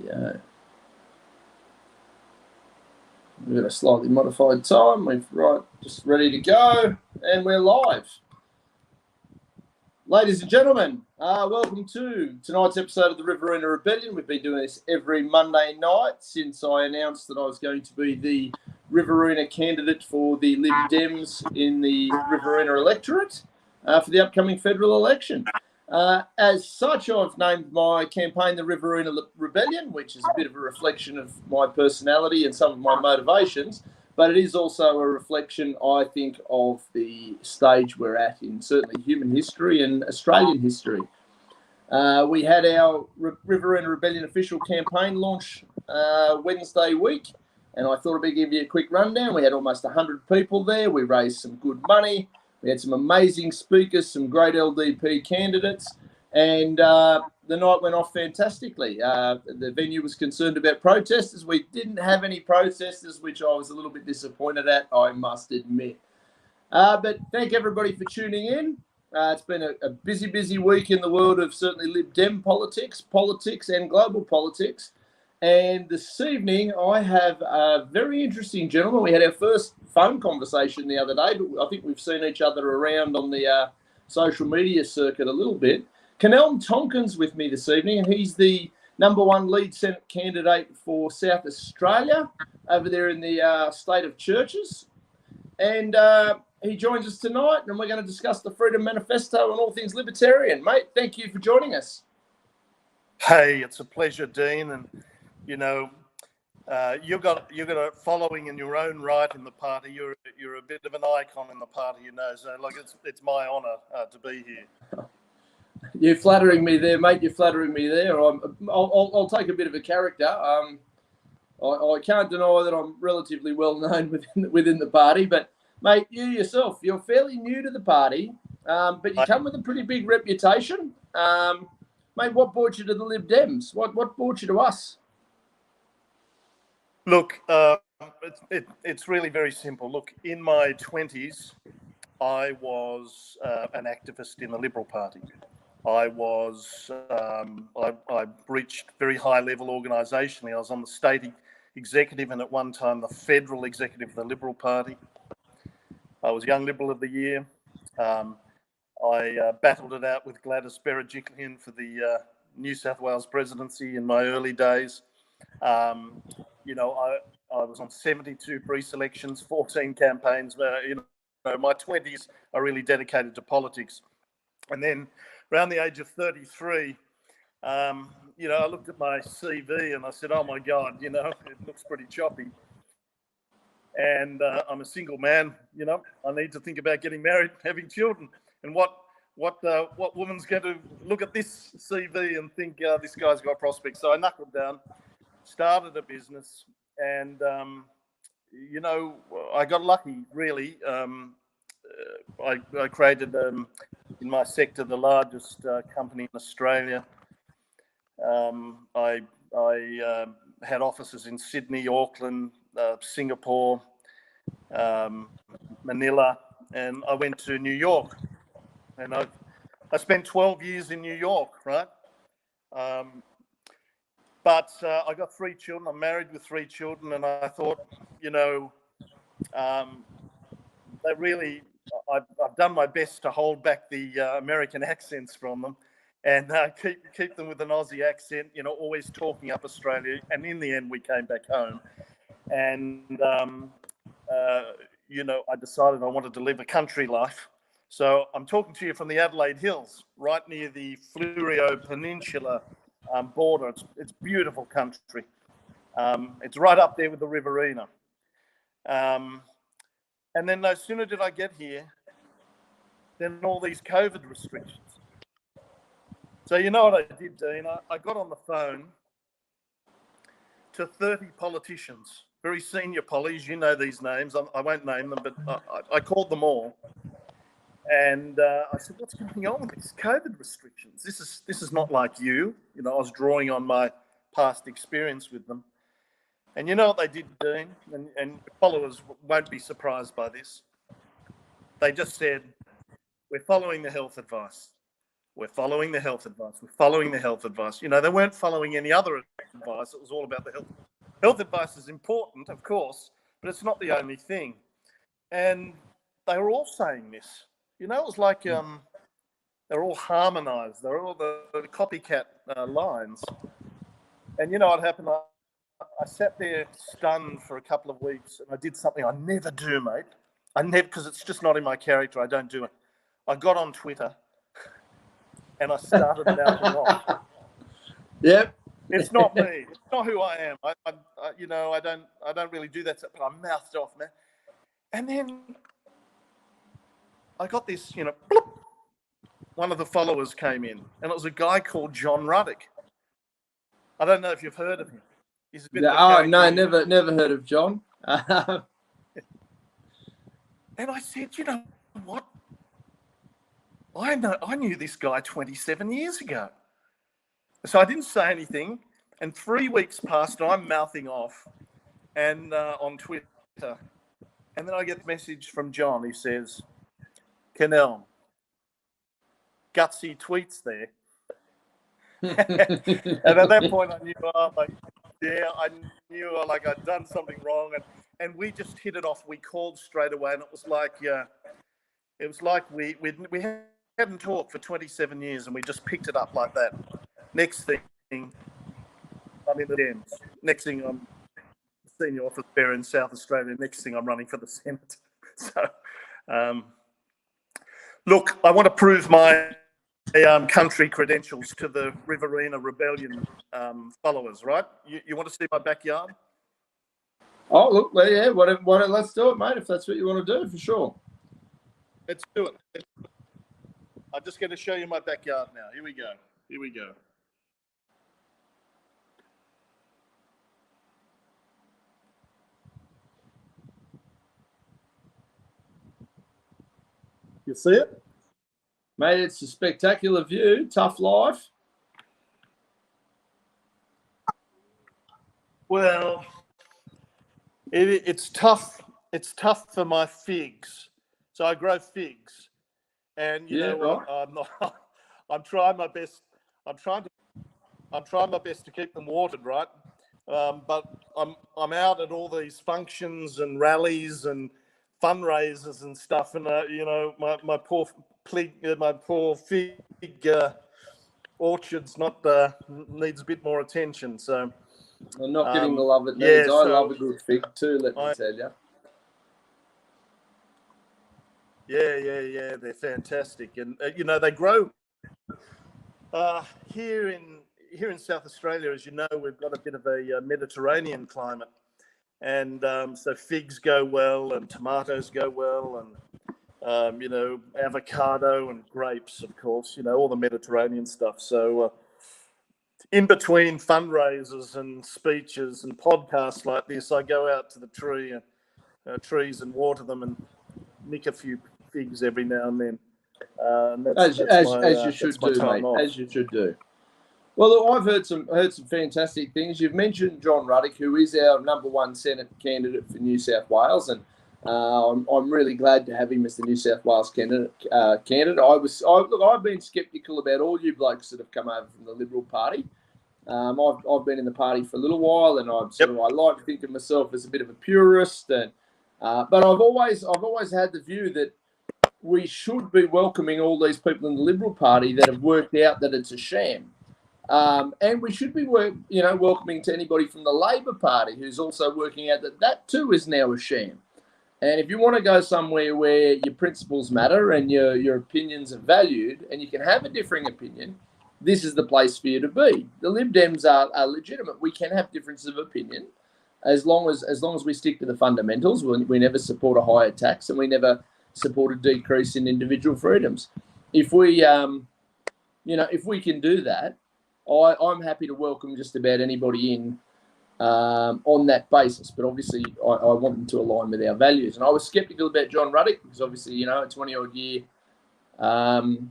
go. We've got a slightly modified time. We're just ready to go, and we're live. Ladies and gentlemen, welcome to tonight's episode of the Riverina Rebellion. We've been doing this every Monday night since I announced that I was going to be the Riverina candidate for the Lib Dems in the Riverina electorate for the upcoming federal election. As such, I've named my campaign the Riverina Rebellion, which is a bit of a reflection of my personality and some of my motivations, but it is also a reflection, I think, of the stage we're at in certainly human history and Australian history. We had our Riverina Rebellion official campaign launch Wednesday week, and I thought I'd give you a quick rundown. We had almost 100 people there. We raised some good money. We had some amazing speakers, some great LDP candidates, and the night went off fantastically. The venue was concerned about protesters. We didn't have any protesters, which I was a little bit disappointed at, I must admit. But thank everybody for tuning in. It's been a busy week in the world of certainly Lib Dem politics and global politics. And this evening, I have a very interesting gentleman. We had our first phone conversation the other day, but I think we've seen each other around on the social media circuit a little bit. Kenelm Tonkin's with me this evening, and he's the #1 lead Senate candidate for South Australia over there in the state of Churches. And he joins us tonight, and we're going to discuss the Freedom Manifesto and all things libertarian. Mate, thank you for joining us. Hey, it's a pleasure, Dean. And you know, you've got a following in your own right in the party. You're a bit of an icon in the party, you know. So, like, it's my honour to be here. You're flattering me there, mate. You're flattering me there. I'll take a bit of a character. I can't deny that I'm relatively well known within the party, but mate, you yourself, you're fairly new to the party, but you come with a pretty big reputation. Mate, what brought you to the Lib Dems? What brought you to us? Look, it's really very simple. Look, in my 20s, I was an activist in the Liberal Party. I reached very high level organisationally. I was on the state executive and at one time the federal executive of the Liberal Party. I was Young Liberal of the Year. I battled it out with Gladys Berejiklian for the New South Wales presidency in my early days. You know, I was on 72 pre-selections, 14 campaigns. You know, my 20s are really dedicated to politics. And then around the age of 33, you know, I looked at my CV and I said, oh my God, you know, it looks pretty choppy. And I'm a single man, you know, I need to think about getting married, having children. And what woman's going to look at this CV and think this guy's got prospects? So I knuckled down, started a business, and you know, I got lucky, really. I created, in my sector, the largest company in Australia. I had offices in Sydney, Auckland, Singapore, Manila, and I went to New York. And I spent 12 years in New York, right? But I got 3 children. I'm married with 3 children, and I thought, you know, I've done my best to hold back the American accents from them, and keep them with an Aussie accent. You know, always talking up Australia. And in the end, we came back home, and you know, I decided I wanted to live a country life. So I'm talking to you from the Adelaide Hills, right near the Fleurieu Peninsula border. It's beautiful country. It's right up there with the Riverina. And then no sooner did I get here than all these COVID restrictions. So you know what I did, Dean? I got on the phone to 30 politicians, very senior pollies. You know these names. I won't name them, but I called them all. And I said, what's going on with these COVID restrictions? This is not like you. You know, I was drawing on my past experience with them. And you know what they did, Dean? And followers won't be surprised by this. They just said, we're following the health advice. We're following the health advice. We're following the health advice. You know, they weren't following any other advice. It was all about the health. Health advice is important, of course, but it's not the only thing. And they were all saying this. You know, it was like they're all harmonised. They're all the copycat lines. And you know what happened? I sat there stunned for a couple of weeks, and I did something I never do, mate. I never, because it's just not in my character. I don't do it. I got on Twitter, and I started mouthing off. Yep. It's not me. It's not who I am. I don't really do that. But I mouthed off, man. And then I got this, bloop. One of the followers came in, and it was a guy called John Ruddock. I don't know if you've heard of him. He's a bit of a character. No, never heard of John. And I said, you know what? I knew this guy 27 years ago. So I didn't say anything. And 3 weeks passed, and I'm mouthing off and on Twitter. And then I get a message from John. He says, Kenelm, gutsy tweets there. And at that point, I knew, I knew I'd done something wrong, and we just hit it off. We called straight away, and it was like we hadn't talked for 27 years, and we just picked it up like that. Next thing, I'm in the Dems. Next thing, I'm senior office bearer in South Australia. Next thing, I'm running for the Senate. So, look, I want to prove my country credentials to the Riverina Rebellion followers, right? You want to see my backyard? Oh, look, yeah, whatever, let's do it, mate, if that's what you want to do, for sure. Let's do it. I'm just going to show you my backyard now. Here we go. You see it? Mate, it's a spectacular view. Tough life. Well, it's tough. It's tough for my figs. So I grow figs, and you know what? Right. I'm trying my best. I'm trying my best to keep them watered, right? But I'm out at all these functions and rallies and fundraisers and stuff, and my poor fig orchard's needs a bit more attention. So I'm not getting the love it needs. I love a good fig too. Let me tell you. Yeah, they're fantastic, and they grow here in South Australia. As you know, we've got a bit of a Mediterranean climate. And so figs go well, and tomatoes go well, and avocado and grapes, of course, all the Mediterranean stuff. So in between fundraisers and speeches and podcasts like this, I go out to the trees and water them and nick a few figs every now and then. As you should do, mate. As you should do. Well, look, I've heard some fantastic things. You've mentioned John Ruddock, who is our number one Senate candidate for New South Wales, and I'm really glad to have him as the New South Wales candidate. I've been sceptical about all you blokes that have come over from the Liberal Party. I've been in the party for a little while, and I like to think of myself as a bit of a purist, but I've always had the view that we should be welcoming all these people in the Liberal Party that have worked out that it's a sham. And we should be welcoming to anybody from the Labor Party who's also working out that too is now a sham. And if you want to go somewhere where your principles matter and your opinions are valued and you can have a differing opinion, this is the place for you to be. The Lib Dems are legitimate. We can have differences of opinion as long as we stick to the fundamentals. We never support a higher tax, and we never support a decrease in individual freedoms. If we can do that, I'm happy to welcome just about anybody in on that basis. But obviously, I want them to align with our values. And I was sceptical about John Ruddock because obviously, a 20-odd year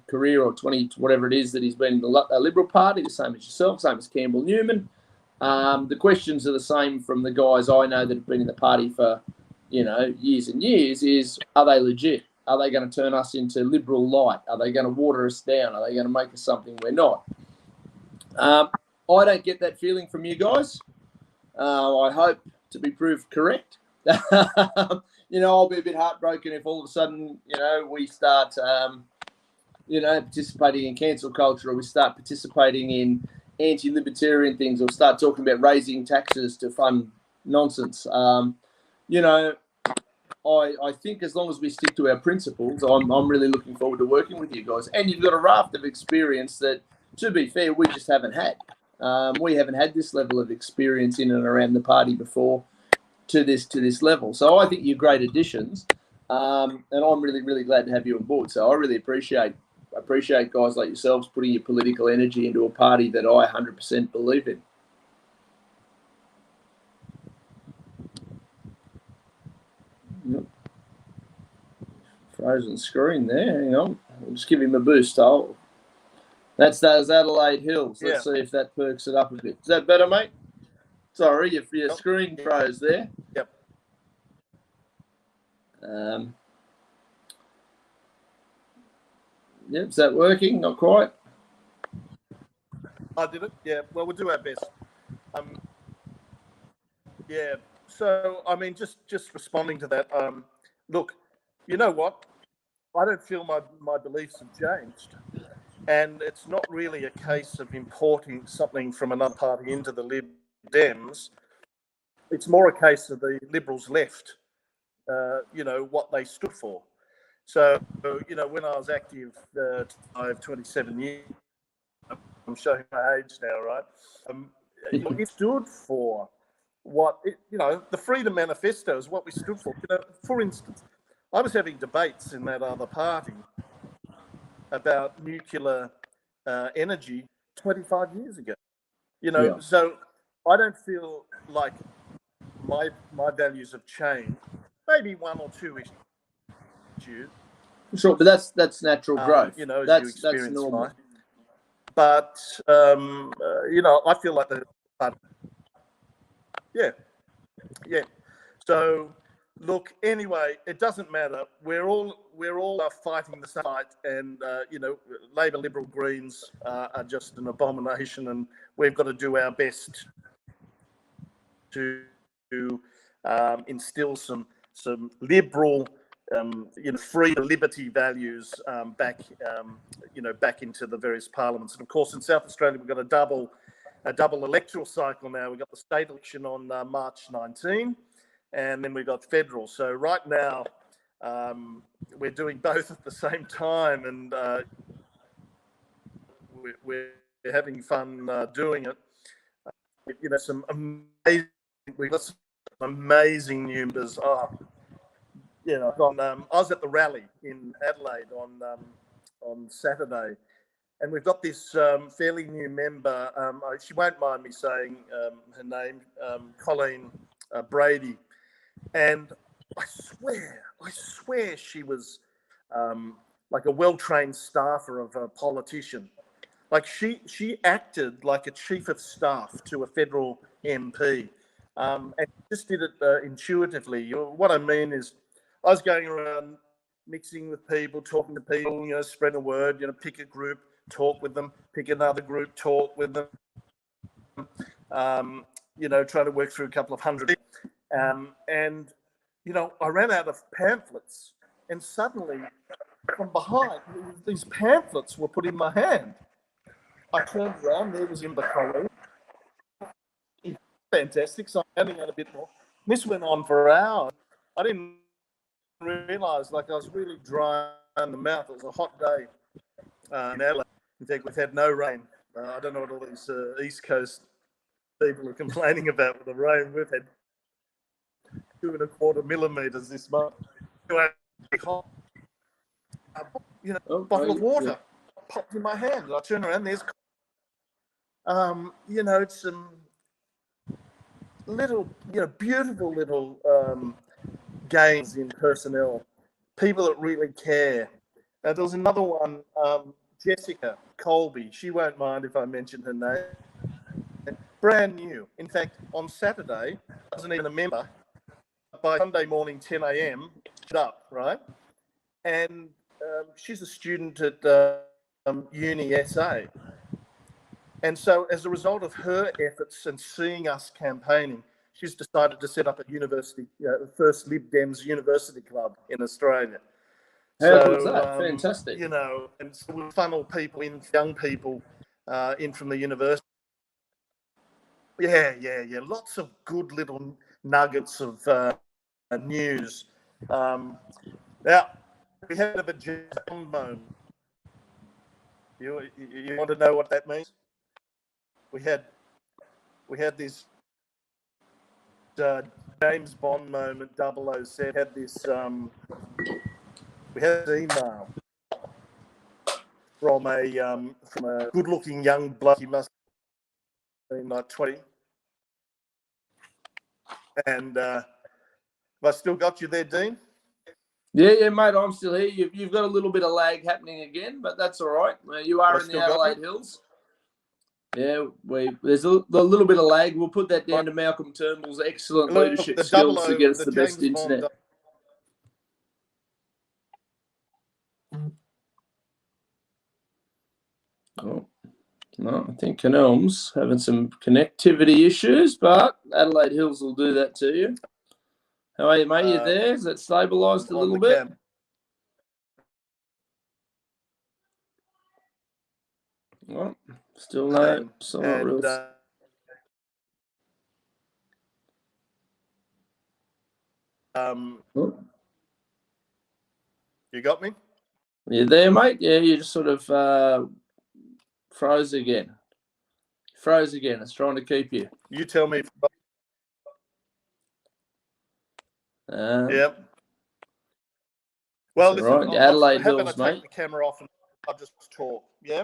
career, or 20, whatever it is, that he's been in the Liberal Party, the same as yourself, same as Campbell Newman. The questions are the same from the guys I know that have been in the party for, years and years, is, are they legit? Are they going to turn us into Liberal light? Are they going to water us down? Are they going to make us something we're not? I don't get that feeling from you guys. I hope to be proved correct. I'll be a bit heartbroken if all of a sudden, we start, participating in cancel culture, or we start participating in anti-libertarian things, or start talking about raising taxes to fund nonsense. I think as long as we stick to our principles, I'm really looking forward to working with you guys. And you've got a raft of experience that, to be fair, we just haven't had. We haven't had this level of experience in and around the party before to this level. So I think you're great additions, and I'm really, really glad to have you on board. So I really appreciate guys like yourselves putting your political energy into a party that I 100% believe in. Frozen screen there. Hang on. I'll just give him a boost. That's those Adelaide Hills. Let's see if that perks it up a bit. Is that better, mate? Sorry, your screen froze there. Yep. Is that working? Not quite. I did it. Yeah. Well, we'll do our best. Yeah. So, I mean, just responding to that. Look, you know what? I don't feel my beliefs have changed. And it's not really a case of importing something from another party into the Lib Dems. It's more a case of the Liberals left, what they stood for. So, when I was active, I have 27 years, I'm showing my age now, right? It stood for the Freedom Manifesto is what we stood for. For instance, I was having debates in that other party about nuclear energy 25 years ago. So I don't feel like my values have changed. Maybe one or two issues. Sure, but that's natural growth. That's normal. Life. But I feel like yeah. So look, anyway, it doesn't matter. We're all fighting the same fight, and Labor, Liberal, Greens are just an abomination, and we've got to do our best to instill some liberal, free liberty values back into the various parliaments. And of course, in South Australia, we've got a double electoral cycle now. We've got the state election on March 19. And then we've got federal. So right now, we're doing both at the same time, and we're having fun doing it. We've got some amazing new members. I was at the rally in Adelaide on Saturday, and we've got this fairly new member. She won't mind me saying her name, Colleen Brady. And I swear she was like a well-trained staffer of a politician. Like she acted like a chief of staff to a federal MP, and just did it intuitively. What I mean is, I was going around mixing with people, talking to people, spread a word, pick a group, talk with them, pick another group, talk with them, try to work through a couple of hundred. And I ran out of pamphlets, and suddenly from behind, these pamphlets were put in my hand. I turned around, there was Imber Colleen. Fantastic, so I'm handing out a bit more. This went on for hours. I didn't realise, I was really dry in the mouth. It was a hot day in Adelaide. In fact, we've had no rain. I don't know what all these East Coast people are complaining about with the rain. We've had 2.25 millimeters this month. Bottle of water popped in my hand, and I turn around. There's, it's some little, beautiful little gains in personnel, people that really care. There was another one, Jessica Colby. She won't mind if I mention her name. Brand new. In fact, on Saturday, I wasn't even a member. By Sunday morning, 10 a.m., up, right? And she's a student at Uni SA. And so as a result of her efforts and seeing us campaigning, she's decided to set up a university, the first Lib Dems university club in Australia. How good was that? Fantastic. You know, and so we funnel people in, young people in from the university. Yeah. Lots of good little nuggets of news. Now, we had a James Bond moment. You want to know what that means? We had this James Bond moment. 007 had this. We had this email from a good-looking young bloke. He must have been like 20. And have I still got you there, Dean? Yeah, mate, I'm still here. You've got a little bit of lag happening again, but that's all right. You are in the Adelaide Hills. Yeah, there's a little bit of lag. We'll put that down to Malcolm Turnbull's excellent leadership skills to get us the best internet. Oh, no, I think Kenelm's having some connectivity issues, but Adelaide Hills will do that to you. How are you, mate? You there? Is that stabilised a little bit? Well, still no, still not real. You got me? You there, mate? Yeah, you just sort of froze again. It's trying to keep you. You tell me. Yep. Well, listen, right. Adelaide how Hills, about I take mate. the camera off and I'll just talk, yeah?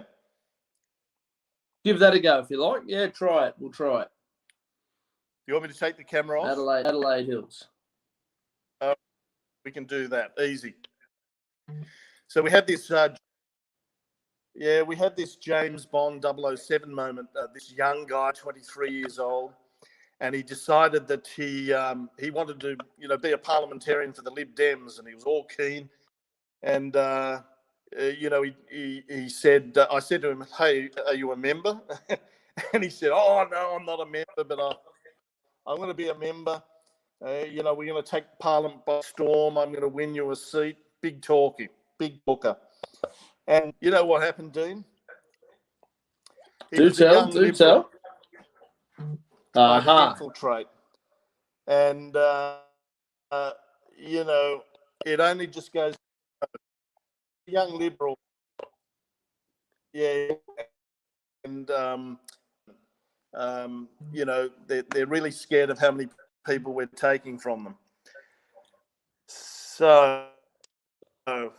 Give that a go if you like. Yeah, try it. We'll try it. You want me to take the camera off? Adelaide Hills. We can do that. Easy. So we had this... we had this James Bond 007 moment. This young guy, 23 years old, and he decided that he wanted to, be a parliamentarian for the Lib Dems, and he was all keen. And he said, I said to him, "Hey, are you a member?" And he said, "Oh no, I'm not a member, but I'm going to be a member. We're going to take Parliament by storm. I'm going to win you a seat." Big talker. And you know what happened, Dean? Do tell. Infiltrate. And, it only just goes, young Liberal. Yeah. And, they're really scared of how many people we're taking from them. So, I'm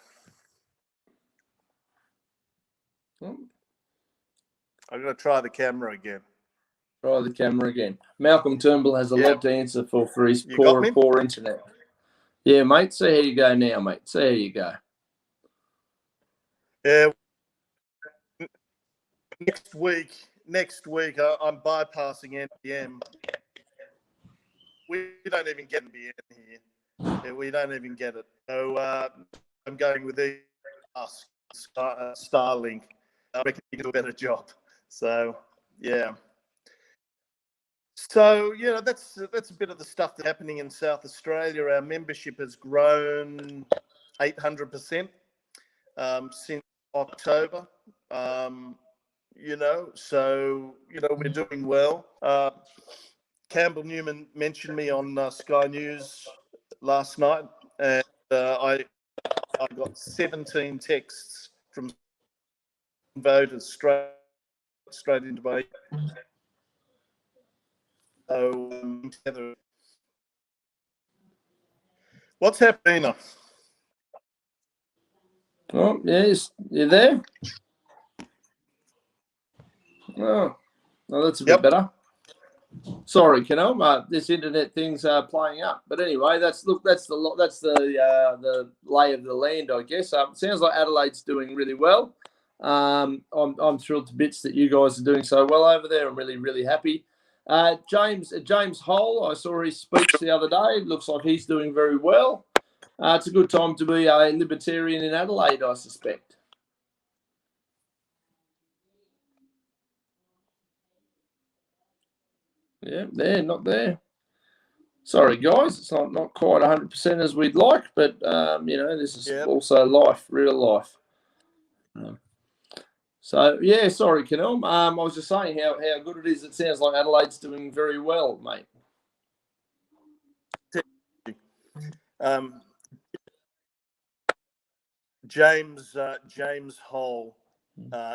going to try the camera again. Malcolm Turnbull has a lot to answer for his poor internet. Yeah, mate. See how you go now, mate. See how you go. Yeah. Next week, I'm bypassing NBN. We don't even get NBN here. Yeah, we don't even get it. So I'm going with Starlink. I reckon you can do a better job. So, yeah. So, that's a bit of the stuff that's happening in South Australia. Our membership has grown 800% since October. We're doing well. Campbell Newman mentioned me on Sky News last night, and I got 17 texts from voters straight into my. So, what's happening? Oh, yes, you there? Oh, well, that's a bit better. Sorry, Kenelm. This internet thing's playing up, but anyway, that's the lay of the land, I guess. It sounds like Adelaide's doing really well. I'm thrilled to bits that you guys are doing so well over there. I'm really, really happy. James Hole, I saw his speech the other day. It looks like he's doing very well. It's a good time to be a libertarian in Adelaide, I suspect. Yeah, they're not there. Sorry, guys, it's not quite 100% as we'd like, but this is also life, real life. So yeah, sorry, Kenelm. I was just saying how good it is. It sounds like Adelaide's doing very well, mate. James Hole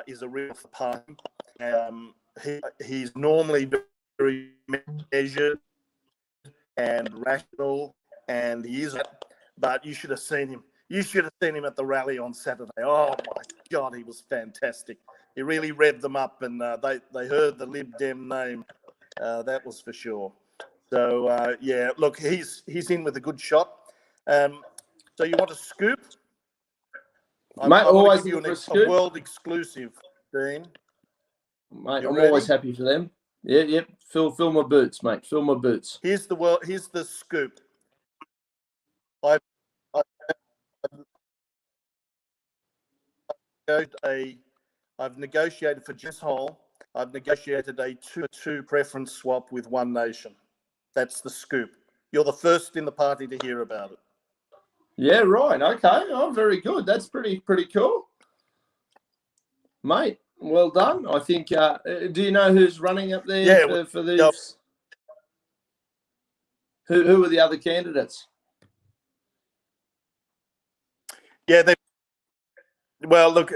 is a real party. He's normally very measured and rational, and he is. But you should have seen him. You should have seen him at the rally on Saturday. Oh my God, he was fantastic. He really revved them up, and they heard the Lib Dem name. That was for sure. So yeah, look, he's in with a good shot. So you want a scoop? Mate, I always give you looking for a scoop. world exclusive, Dean. Mate, I'm always happy for them. Yeah, yep. Fill my boots, mate. Fill my boots. Here's the scoop. I've negotiated for Jess Hole. I've negotiated a 2-2 preference swap with One Nation. That's the scoop. You're the first in the party to hear about it. Yeah, right. Okay. Oh, very good. That's pretty cool, mate. Well done. I think. Do you know who's running up there for these? Yep. Who are the other candidates? Yeah, well, look.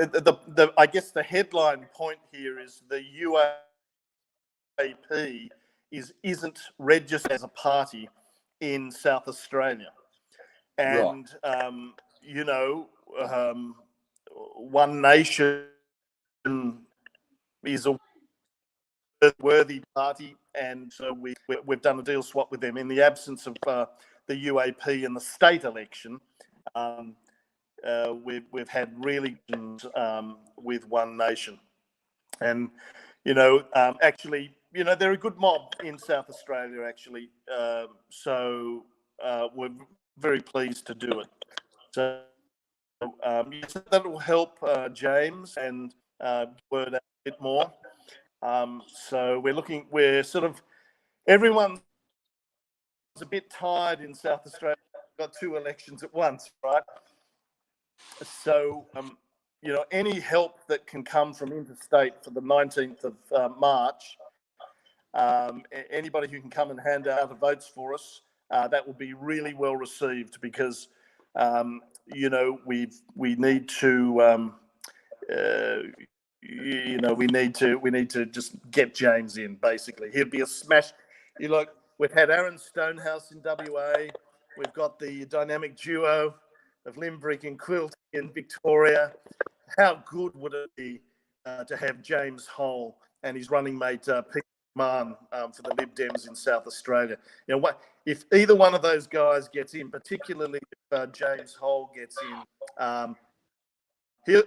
I guess the headline point here is the UAP isn't registered as a party in South Australia, and One Nation is a worthy party, and so we've done a deal swap with them in the absence of the UAP in the state election. We've had really with One Nation, and actually, they're a good mob in South Australia, actually. So we're very pleased to do it. So that will help James and word out a bit more. So everyone's a bit tired in South Australia. We've got 2 elections at once, right? So, any help that can come from interstate for the 19th of March, anybody who can come and hand out the votes for us, that will be really well received, because, we need to, we need to just get James in. Basically, he'll be a smash. We've had Aaron Stonehouse in WA. We've got the dynamic duo of Limbrick and Quilty in Victoria. How good would it be to have James Hole and his running mate Peter Mann for the Lib Dems in South Australia? If either one of those guys gets in, particularly if James Hole gets in,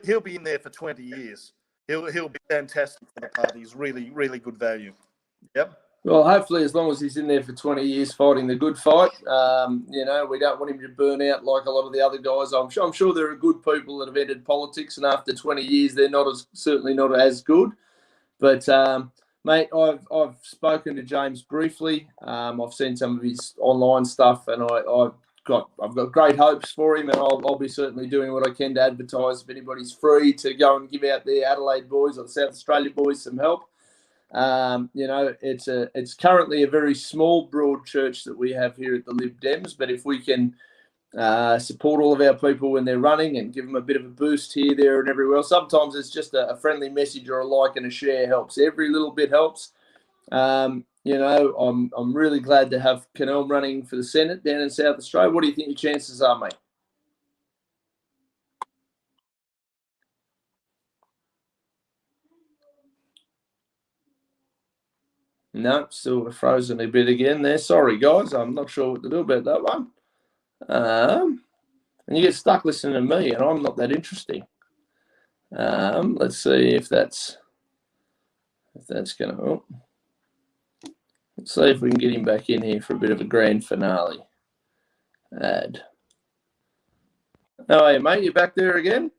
he'll be in there for 20 years. He'll be fantastic for the party. He's really, really good value. Yep. Well, hopefully, as long as he's in there for 20 years fighting the good fight, we don't want him to burn out like a lot of the other guys. I'm sure there are good people that have entered politics, and after 20 years, they're certainly not as good. But mate, I've spoken to James briefly. I've seen some of his online stuff, and I've got great hopes for him, and I'll be certainly doing what I can to advertise. If anybody's free to go and give out the Adelaide boys or the South Australia boys some help. It's currently a very small broad church that we have here at the Lib Dems, but if we can support all of our people when they're running and give them a bit of a boost here, there and everywhere, sometimes it's just a friendly message or a like and a share helps. Every little bit helps. I'm really glad to have Kenelm running for the Senate down in South Australia. What do you think your chances are, mate? No, still frozen a bit again there. Sorry, guys. I'm not sure what to do about that one. And you get stuck listening to me, and I'm not that interesting. Let's see if that's going to... Oh. Let's see if we can get him back in here for a bit of a grand finale. Add. Oh, hey, mate, you back there again?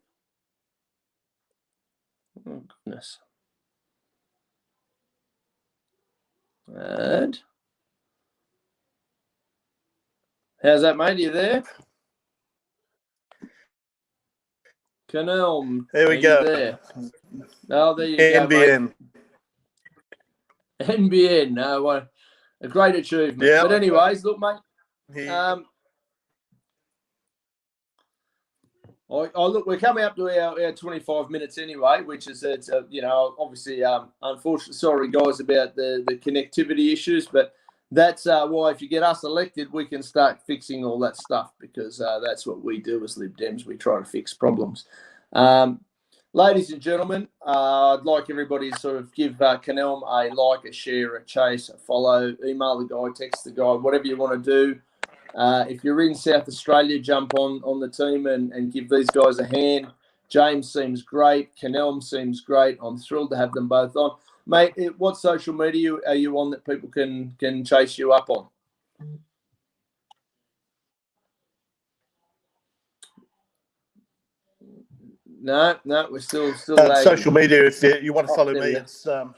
Oh, goodness. And how's that, mate? Are you there? Kenelm. There we go. There. Oh, there you NBN. go, mate. NBN. No, what a great achievement. Yeah. But anyways, look, mate. Look, we're coming up to our 25 minutes anyway, which is, obviously, unfortunately, sorry, guys, about the connectivity issues, but that's why if you get us elected, we can start fixing all that stuff, because that's what we do as Lib Dems. We try to fix problems. Ladies and gentlemen, I'd like everybody to sort of give Kenelm a like, a share, a chase, a follow, email the guy, text the guy, whatever you want to do. If you're in South Australia, jump on the team and give these guys a hand. James seems great. Kenelm seems great. I'm thrilled to have them both on. Mate, what social media are you on that people can chase you up on? No, we're still social media. If you want to follow me, it's so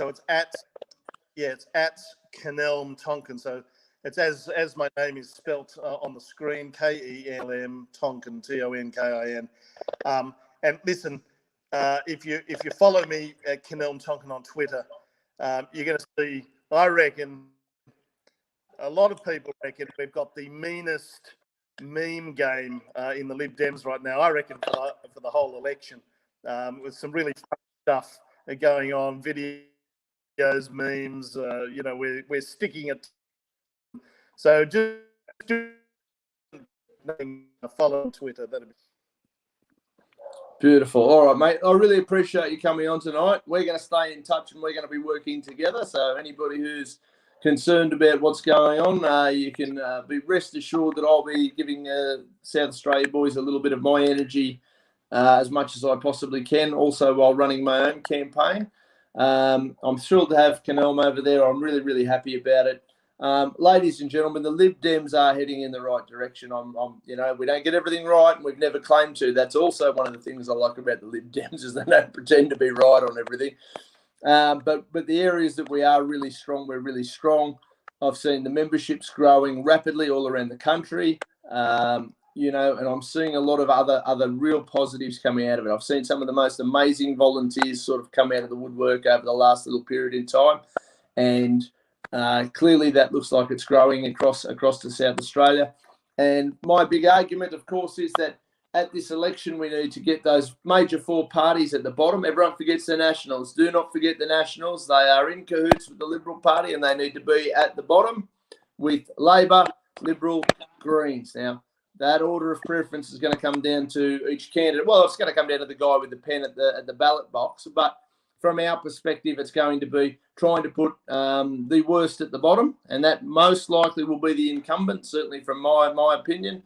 it's at Kenelm Tonkin. So it's as my name is spelt on the screen, Kenelm Tonkin, Tonkin. And listen, if you follow me at Kenelm Tonkin on Twitter, you're going to see. I reckon a lot of people reckon we've got the meanest meme game in the Lib Dems right now. I reckon for the whole election, with some really fun stuff going on, videos, memes. We're sticking it. So just follow on Twitter. That'd be beautiful. All right, mate. I really appreciate you coming on tonight. We're going to stay in touch and we're going to be working together. So anybody who's concerned about what's going on, you can be rest assured that I'll be giving South Australia boys a little bit of my energy as much as I possibly can, also while running my own campaign. I'm thrilled to have Kenelm over there. I'm really, really happy about it. Ladies and gentlemen, the Lib Dems are heading in the right direction. We don't get everything right, and we've never claimed to. That's also one of the things I like about the Lib Dems is they don't pretend to be right on everything. But the areas that we are really strong, we're really strong. I've seen the memberships growing rapidly all around the country, and I'm seeing a lot of other real positives coming out of it. I've seen some of the most amazing volunteers sort of come out of the woodwork over the last little period in time, and clearly that looks like it's growing across to South Australia. And my big argument, of course, is that at this election, we need to get those major four parties at the bottom. Everyone forgets the Nationals. Do not forget the Nationals. They are in cahoots with the Liberal Party, and they need to be at the bottom with Labor, Liberal, Greens. Now, that order of preference is going to come down to each candidate. Well, it's going to come down to the guy with the pen at the ballot box. But from our perspective, it's going to be trying to put the worst at the bottom, and that most likely will be the incumbent, certainly from my opinion.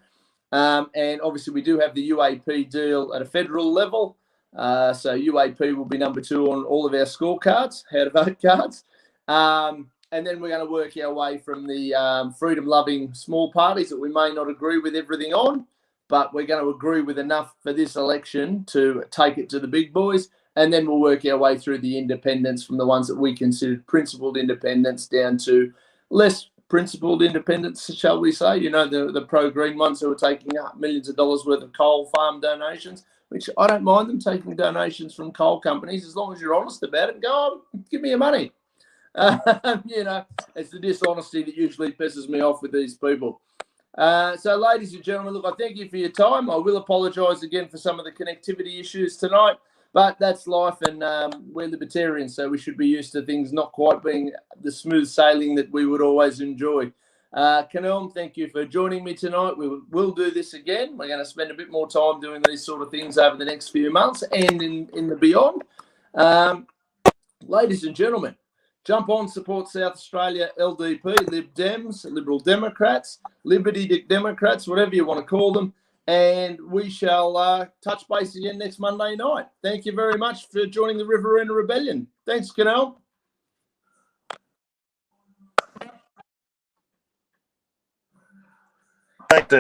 And obviously, we do have the UAP deal at a federal level. So UAP will be number 2 on all of our scorecards, how to vote cards. And then we're going to work our way from the freedom-loving small parties that we may not agree with everything on, but we're going to agree with enough for this election to take it to the big boys. And then we'll work our way through the independents from the ones that we consider principled independents down to less principled independents, shall we say, the pro-green ones who are taking millions of dollars worth of coal farm donations, which I don't mind them taking donations from coal companies as long as you're honest about it and go, oh, give me your money. It's the dishonesty that usually pisses me off with these people. So, ladies and gentlemen, look, I thank you for your time. I will apologise again for some of the connectivity issues tonight, but that's life, and we're libertarians, so we should be used to things not quite being the smooth sailing that we would always enjoy. Kenelm, thank you for joining me tonight. We will do this again. We're going to spend a bit more time doing these sort of things over the next few months and in the beyond. Ladies and gentlemen, jump on, support South Australia, LDP, Lib Dems, Liberal Democrats, Liberty Democrats, whatever you want to call them. And we shall touch base again next Monday night. Thank you very much for joining the Riverina Rebellion. Thanks, Kenelm. Thank you.